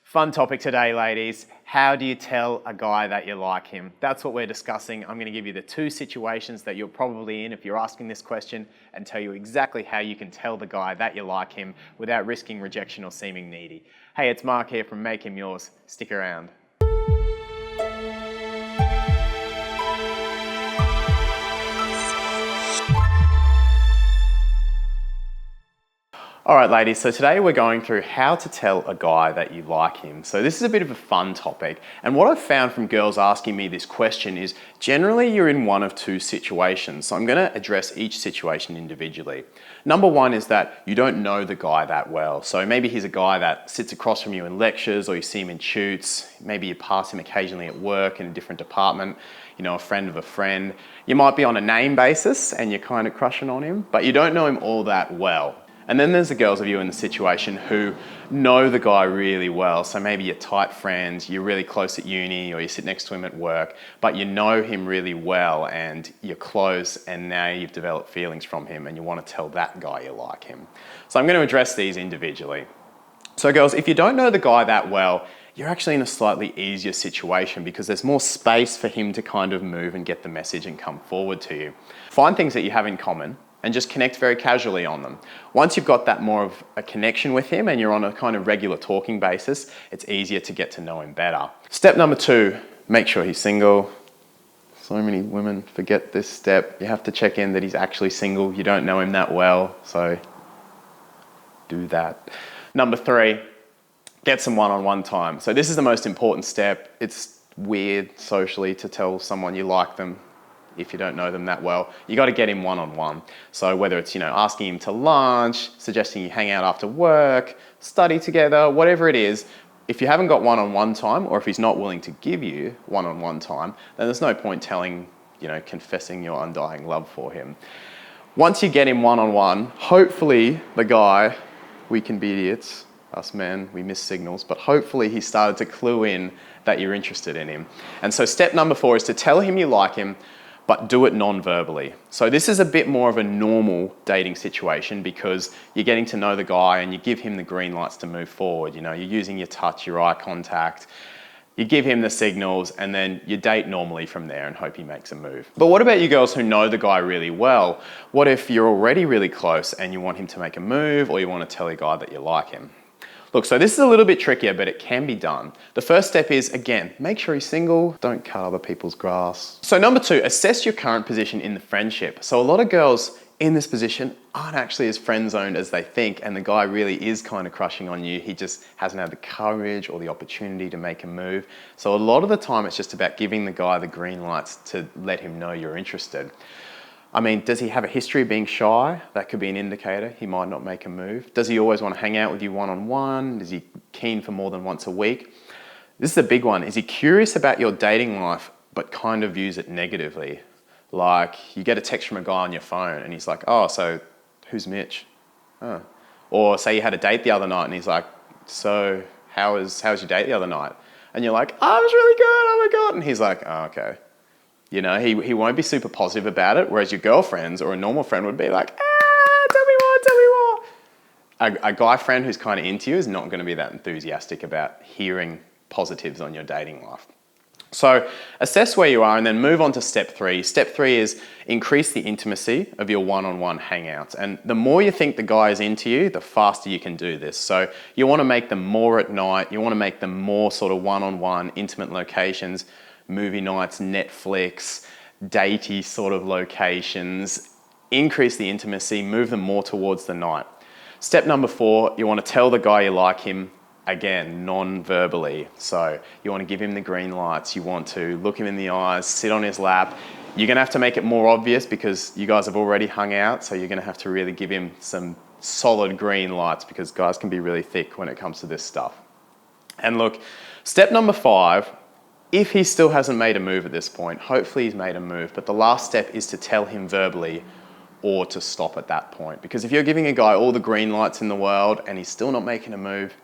Fun topic today, ladies. How do you tell a guy that you like him? That's what we're discussing. I'm going to give you the two situations that you're probably in if you're asking this question and tell you exactly how you can tell the guy that you like him without risking rejection or seeming needy. Hey, it's Mark here from Make Him Yours. Stick around. All right, ladies, so today we're going through how to tell a guy that you like him. So this is a bit of a fun topic. And what I've found from girls asking me this question is generally you're in one of two situations. So I'm going to address each situation individually. Number one is that you don't know the guy that well. So maybe he's a guy that sits across from you in lectures or you see him in shoots. Maybe you pass him occasionally at work in a different department, you know, a friend of a friend. You might be on a name basis and you're kind of crushing on him, but you don't know him all that well. And then there's the girls of you in the situation who know the guy really well. So maybe you're tight friends, you're really close at uni or you sit next to him at work, but you know him really well and you're close and now you've developed feelings from him and you want to tell that guy you like him. So I'm going to address these individually. So girls, if you don't know the guy that well, you're actually in a slightly easier situation because there's more space for him to kind of move and get the message and come forward to you. Find things that you have in common and just connect very casually on them. Once you've got that more of a connection with him and you're on a kind of regular talking basis, it's easier to get to know him better. Step number two, make sure he's single. So many women forget this step. You have to check in that he's actually single. You don't know him that well, so do that. Number three, get some one-on-one time. So this is the most important step. It's weird socially to tell someone you like them if you don't know them that well. You got to get him one-on-one. So whether it's, asking him to lunch, suggesting you hang out after work, study together, whatever it is, if you haven't got one-on-one time or if he's not willing to give you one-on-one time, then there's no point telling, confessing your undying love for him. Once you get him one-on-one, hopefully the guy, we can be idiots, us men, we miss signals, but hopefully he started to clue in that you're interested in him. And so step number 4 is to tell him you like him, but do it non-verbally. So this is a bit more of a normal dating situation because you're getting to know the guy and you give him the green lights to move forward. You're using your touch, your eye contact, you give him the signals and then you date normally from there and hope he makes a move. But what about you girls who know the guy really well? What if you're already really close and you want him to make a move or you want to tell a guy that you like him? Look, so this is a little bit trickier, but it can be done. The first step is, again, make sure he's single, don't cut other people's grass. So number 2, assess your current position in the friendship. So a lot of girls in this position aren't actually as friend-zoned as they think, and the guy really is kind of crushing on you. He just hasn't had the courage or the opportunity to make a move. So a lot of the time, it's just about giving the guy the green lights to let him know you're interested. Does he have a history of being shy? That could be an indicator. He might not make a move. Does he always want to hang out with you one-on-one? Is he keen for more than once a week? This is a big one. Is he curious about your dating life, but kind of views it negatively? Like you get a text from a guy on your phone and he's like, oh, so who's Mitch? Oh. Or say you had a date the other night and he's like, so how was your date the other night? And you're like, oh, it was really good, oh my God. And he's like, oh, okay. He won't be super positive about it, whereas your girlfriends or a normal friend would be like, tell me more. A guy friend who's kind of into you is not going to be that enthusiastic about hearing positives on your dating life. So assess where you are and then move on to step 3. Step 3 is increase the intimacy of your one-on-one hangouts. And the more you think the guy is into you, the faster you can do this. So you want to make them more at night. You want to make them more sort of one-on-one intimate locations, movie nights, Netflix, datey sort of locations. Increase the intimacy, move them more towards the night. Step number 4, you want to tell the guy you like him, again, non-verbally. So you want to give him the green lights, you want to look him in the eyes, sit on his lap. You're going to have to make it more obvious because you guys have already hung out, so you're going to have to really give him some solid green lights because guys can be really thick when it comes to this stuff. And look, step number 5, if he still hasn't made a move at this point, hopefully he's made a move, but the last step is to tell him verbally or to stop at that point. Because if you're giving a guy all the green lights in the world and he's still not making a move,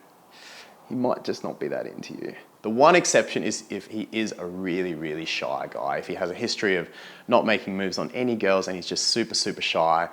he might just not be that into you. The one exception is if he is a really, really shy guy. If he has a history of not making moves on any girls and he's just super, super shy,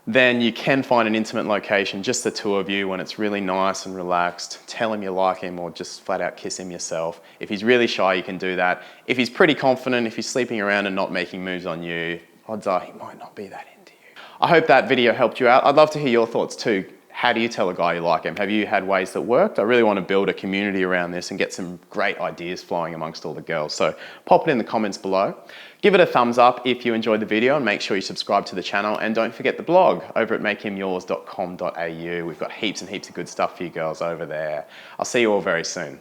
then you can find an intimate location, just the two of you, when it's really nice and relaxed. Tell him you like him or just flat out kiss him yourself. If he's really shy, you can do that. If he's pretty confident, if he's sleeping around and not making moves on you, odds are he might not be that into you. I hope that video helped you out. I'd love to hear your thoughts too. How do you tell a guy you like him? Have you had ways that worked? I really want to build a community around this and get some great ideas flowing amongst all the girls. So pop it in the comments below. Give it a thumbs up if you enjoyed the video and make sure you subscribe to the channel, and don't forget the blog over at makehimyours.com.au. We've got heaps and heaps of good stuff for you girls over there. I'll see you all very soon.